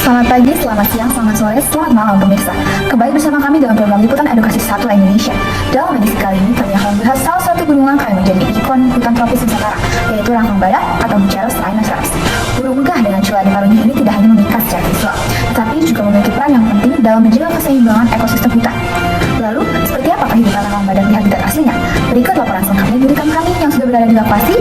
Selamat pagi, selamat siang, selamat sore, selamat malam pemirsa. Kembali bersama kami dalam program Liputan Edukasi Satwa Indonesia. Dalam edisi kali ini kami akan membahas salah satu burung langka yang menjadi ikon hutan tropis Nusantara, yaitu rangkong badak atau Bucerus rhinoceros. Burung megah dengan celah di paruhnya ini tidak hanya memikat secara visual, tetapi juga memiliki peran yang penting dalam menjaga keseimbangan ekosistem hutan. Lalu, seperti apa kehidupan rangkong badak di habitat aslinya? Berikut laporan selengkapnya dari rekan kami yang sudah berada di lokasi.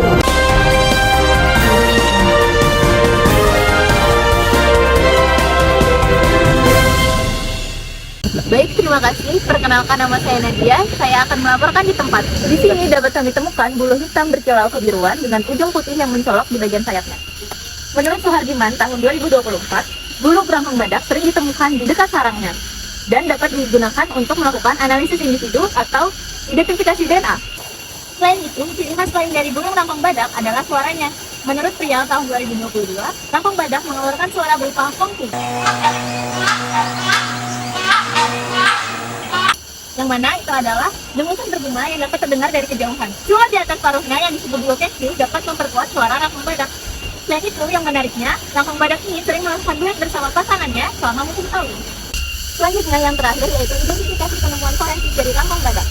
Baik, terima kasih. Perkenalkan, nama saya Nadia. Saya akan melaporkan di tempat. Di sini dapat kami temukan bulu hitam berkilau kebiruan dengan ujung putih yang mencolok di bagian sayapnya. Menurut Suhardiman tahun 2024, bulu rangkong badak sering ditemukan di dekat sarangnya dan dapat digunakan untuk melakukan analisis individu atau identifikasi DNA. Selain itu, ciri khas lain dari burung rangkong badak adalah suaranya. Menurut Prial tahun 2022, rangkong badak mengeluarkan suara berupa kongki, yang mana itu adalah dengusan bergema yang dapat terdengar dari kejauhan. Cuma di atas paruhnya yang disebut bulu kecil dapat memperkuat suara rangkong badak. Selain itu, yang menariknya, rangkong badak ini sering melakukan duet bersama pasangannya selama musim kawin. Selanjutnya yang terakhir yaitu identifikasi penemuan forensik dari rangkong badak.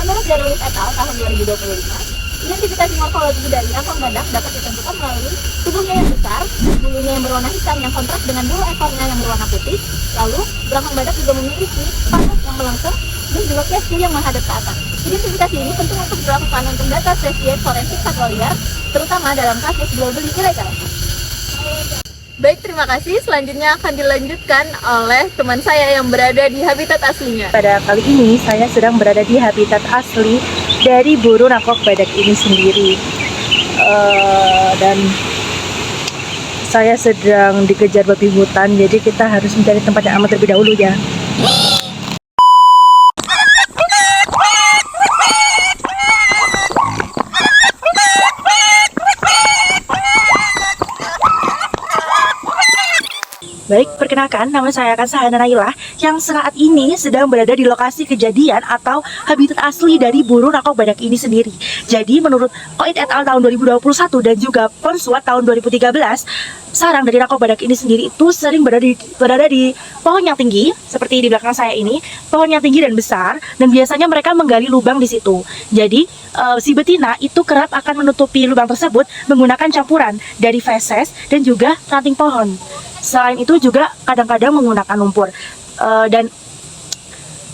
Menurut Darwis et al. Tahun 2025, identifikasi morfologi dari rangkong badak dapat ditentukan melalui tubuhnya yang besar, bulunya yang berwarna hitam yang kontras dengan bulu ekornya yang berwarna putih. Lalu, rangkong badak juga memiliki paruh yang melengkung dan juga kaki yang menghadap ke atas. Identifikasi ini penting untuk dilakukan untuk data spesies forensik satwa liar, terutama dalam kasus jual beli ilegal. Baik, terima kasih. Selanjutnya akan dilanjutkan oleh teman saya yang berada di habitat aslinya. Pada kali ini saya sedang berada di habitat asli dari burung rangkong badak ini sendiri, dan saya sedang dikejar babi hutan, jadi kita harus mencari tempat yang aman terlebih dahulu ya. Baik, perkenalkan, nama saya Sahana Naila yang saat ini sedang berada di lokasi kejadian atau habitat asli dari burung rangkong badak ini sendiri. Jadi menurut Koit et al. Tahun 2021 dan juga Ponswat tahun 2013, sarang dari rangkong badak ini sendiri itu sering berada di pohon yang tinggi, seperti di belakang saya ini, pohon yang tinggi dan besar, dan biasanya mereka menggali lubang di situ. Jadi si betina itu kerap akan menutupi lubang tersebut menggunakan campuran dari feses dan juga ranting pohon. Selain itu juga kadang-kadang menggunakan lumpur, dan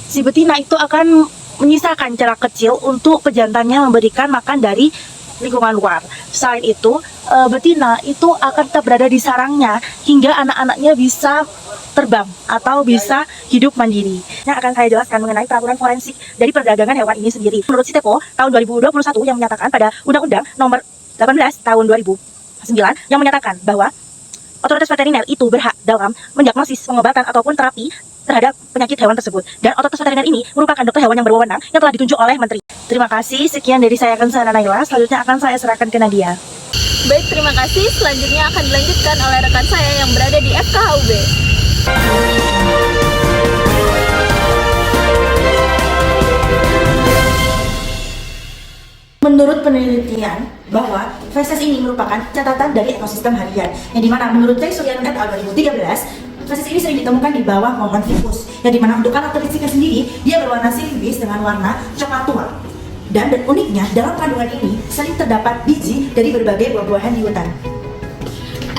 si betina itu akan menyisakan celah kecil untuk pejantannya memberikan makan dari lingkungan luar. Selain itu, betina itu akan tetap berada di sarangnya hingga anak-anaknya bisa terbang atau bisa hidup mandiri. Yang akan saya jelaskan mengenai peraturan forensik dari perdagangan hewan ini sendiri. Menurut Sitepo tahun 2021 yang menyatakan pada Undang-Undang Nomor 18 Tahun 2009 yang menyatakan bahwa otoritas veteriner itu berhak dalam mendiagnosis, pengobatan, ataupun terapi terhadap penyakit hewan tersebut. Dan otoritas veteriner ini merupakan dokter hewan yang berwenang yang telah ditunjuk oleh Menteri. Terima kasih, sekian dari saya Sahana Naila. Selanjutnya akan saya serahkan ke Nadia. Baik, terima kasih. Selanjutnya akan dilanjutkan oleh rekan saya yang berada di FKHUB. Menurut penelitian bahwa feses ini merupakan catatan dari ekosistem harian, yang dimana menurut T. Suryanun et al. 2013, feses ini sering ditemukan di bawah pohon ficus, yang dimana untuk karakteristiknya sendiri dia berwarna silibris dengan warna coklat tua. Dan uniknya dalam kandungan ini sering terdapat biji dari berbagai buah-buahan di hutan.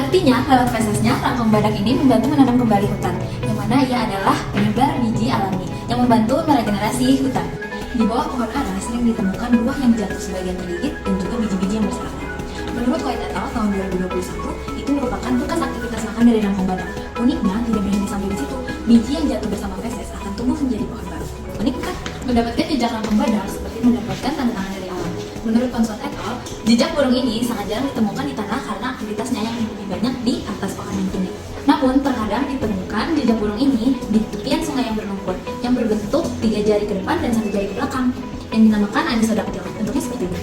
Artinya, lewat fesesnya, rangkong badak ini membantu menanam kembali hutan, yang mana ia adalah penyebar biji alami yang membantu meregenerasi hutan. Di bawah pohon ara sering ditemukan buah yang jatuh sebagian tergigit dan juga biji-biji yang berserakan. Menurut Koit et al. Tahun 2021, itu merupakan bekas aktivitas makan dari rangkong badak. Uniknya, tidak berhenti sampai di situ, biji yang jatuh bersama feses akan tumbuh menjadi pohon baru. Unik kan? Mendapatkan jejak rangkong badak seperti mendapatkan tanda tangan dari alam. Menurut Ponswat et al., jejak burung ini sangat jarang ditemukan di tanah karena aktivitasnya yang lebih banyak di atas pohon yang tinggi. Namun, terkadang ditemukan jejak burung ini di tepian sungai yang berlumpur yang berbentuk 3 jari ke depan dan 1 jari ke belakang yang dinamakan anisodactyl. Bentuknya seperti ini.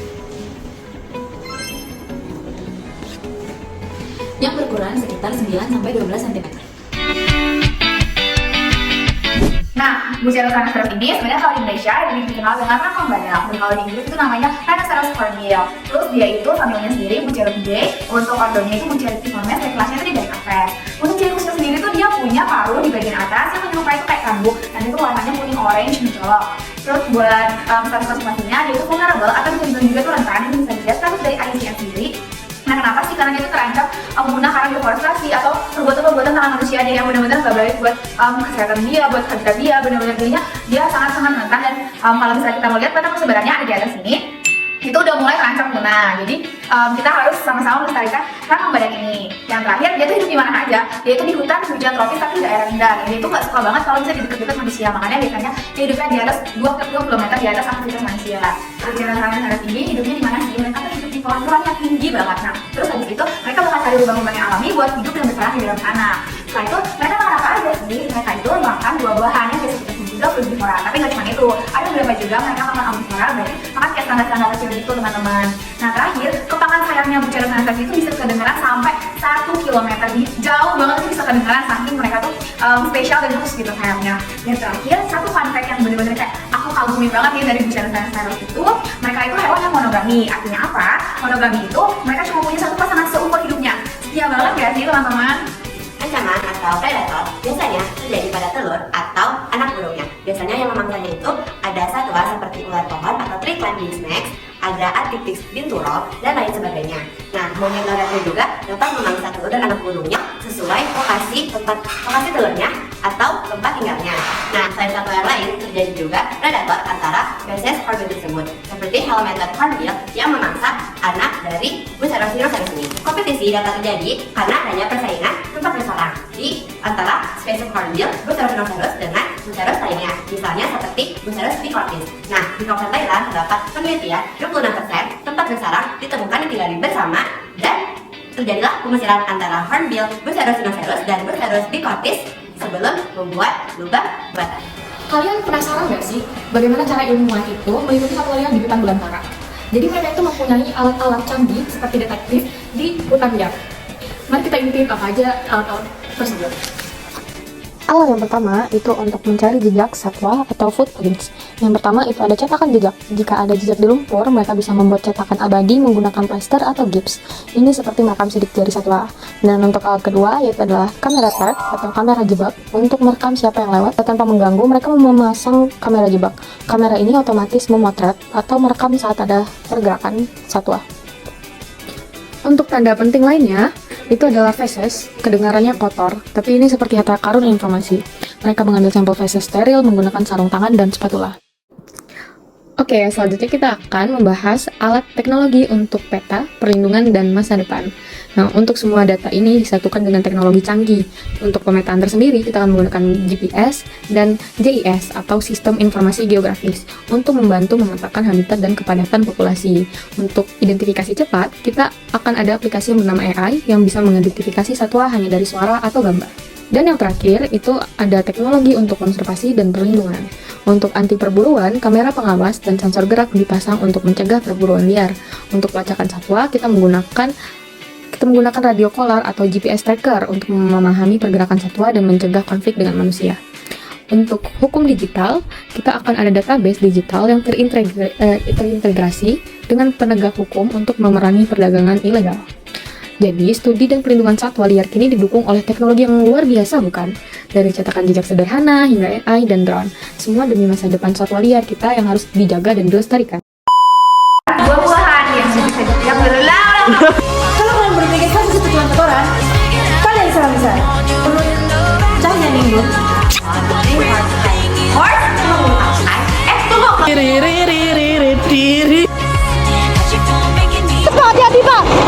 Yang berukuran sekitar 9-12 cm. Nah, Bucerosaurus ini sebenarnya kalau di Indonesia lebih dikenal dengan rakong badak. Dan kalau di Inggris itu namanya Rhinoceros hornbill. Terus dia itu familinya sendiri Buceropidae. Untuk ordonya itu Buceratiformes, dan kelasnya tadi dari Aves. Untuk ciri khususnya sendiri itu dia punya paruh di bagian atas yang menyerupai itu kayak cambuk. Dan itu warnanya kuning orange mencolok. Terus buat status konservasinya dia itu vulnerable atau bisa dibilang juga tuh rentan. Itu bisa dilihat status dari IUCN sendiri. Nah, kenapa sih? Karena dia itu terancam punah karena deforestasi atau perbuatan-perbuatan tangan manusia dia yang benar-benar gak baik buat kesehatan dia, buat habitat dia, benar-benar dia sangat-sangat rentan. Dan kalau misalnya kita mau lihat peta persebarannya ada di atas ini, itu udah mulai terancam punah. Jadi kita harus sama-sama melestarikan rakong badak ini. Yang terakhir, dia tuh hidup di mana aja. Dia itu di hutan hujan tropis tapi di daerah rendah. Dia itu gak suka banget kalau bisa di dekat-dekat manusia. Makanya biasanya dia hidupnya di atas 20 km di atas aktivitas manusia. Bucerosaurus ini hidupnya di mana sih? Mereka tuh hidup di pohon-pohon yang tinggi banget. Nah, terus habis itu mereka bakal cari lubang-lubang yang alami buat hidup dan bertahan di dalam sana. Setelah itu mereka makan apa aja sih? Mereka itu makan buah-buahan yang biasa kita sebut juga frugivora. Tapi nggak cuma itu, ada beberapa juga mereka makan omnivora, berarti makan kayak serangga-serangga kecil gitu teman-teman. Nah terakhir, kepakan sayapnya Bucerosaurus itu bisa kedengeran sampai 1 km. Jauh banget sih bisa kedengeran saking mereka tuh spesial dan khusus gitu sayapnya. Dan terakhir, satu fun fact yang bener-bener kayak aku kagumi banget nih dari Bucerosaurus itu, mereka itu hewan yang monogami. Artinya apa? Monogami itu mereka cuma punya satu pasangan seumur hidupnya. Setia banget gak sih teman-teman? Ancaman atau predator biasanya terjadi pada telur atau anak burungnya. Biasanya yang memangsannya itu ada satwa seperti ular pohon atau tree climbing snakes, ada Atypix binturong, dan lain sebagainya. Nah, monyet loretnya juga dapat memangsa telur dan anak burungnya sesuai lokasi telurnya atau tempat tinggalnya. Nah, selain satwa yang lain, terjadi juga predator antara spesies hornbill tersebut, seperti helmeted hornbill yang memangsa anak dari Bucerosaurus ini. Kompetisi dapat terjadi karena adanya persaingan tempat bersarang di antara spesies hornbill Bucerosaurus dengan Bucerosaurus lainnya, misalnya seperti Bucerosaurus bicortis. Nah, di kawasan Thailand terdapat penelitian 26% tempat bersarang ditemukan ditinggali bersama dan terjadilah penggusiran antara hornbill Bucerosaurus dan Bucerosaurus bicortis sebelum membuat lubang buatan. Kalian penasaran nggak sih bagaimana cara ilmuwan itu melindungi satwa liar di hutan belantara? Jadi mereka itu mempunyai alat-alat canggih seperti detektif di hutan liar. Mari kita intip apa aja alat-alat tersebut. Alat yang pertama itu untuk mencari jejak satwa atau footprints. Yang pertama itu ada cetakan jejak. Jika ada jejak di lumpur, mereka bisa membuat cetakan abadi menggunakan plester atau gips. Ini seperti merekam sidik jari satwa. Dan untuk alat kedua yaitu adalah kamera trap atau kamera jebak. Untuk merekam siapa yang lewat tanpa mengganggu, mereka memasang kamera jebak. Kamera ini otomatis memotret atau merekam saat ada pergerakan satwa. Untuk tanda penting lainnya, itu adalah feses, kedengarannya kotor, tapi ini seperti harta karun informasi. Mereka mengambil sampel feses steril menggunakan sarung tangan dan spatula. Oke, selanjutnya kita akan membahas alat teknologi untuk peta, perlindungan, dan masa depan. Nah, untuk semua data ini disatukan dengan teknologi canggih. Untuk pemetaan tersendiri, kita akan menggunakan GPS dan JIS atau Sistem Informasi Geografis untuk membantu memetakan habitat dan kepadatan populasi. Untuk identifikasi cepat, kita akan ada aplikasi yang bernama AI yang bisa mengidentifikasi satwa hanya dari suara atau gambar. Dan yang terakhir, itu ada teknologi untuk konservasi dan perlindungan. Untuk anti perburuan, kamera pengawas dan sensor gerak dipasang untuk mencegah perburuan liar. Untuk pelacakan satwa, kita menggunakan radio collar atau GPS tracker untuk memahami pergerakan satwa dan mencegah konflik dengan manusia. Untuk hukum digital, kita akan ada database digital yang terintegrasi dengan penegak hukum untuk memerangi perdagangan ilegal. Jadi, studi dan perlindungan satwa liar kini didukung oleh teknologi yang luar biasa, bukan? Dari cetakan jejak sederhana hingga AI dan drone. Semua demi masa depan satwa liar kita yang harus dijaga dan dilestarikan. Buah-buahan yang berulang. Kalau kalian berpikir kasus itu cuma kotoran, kalian salah besar. Cahaya minggu. Cepat, hati-hati, Pak!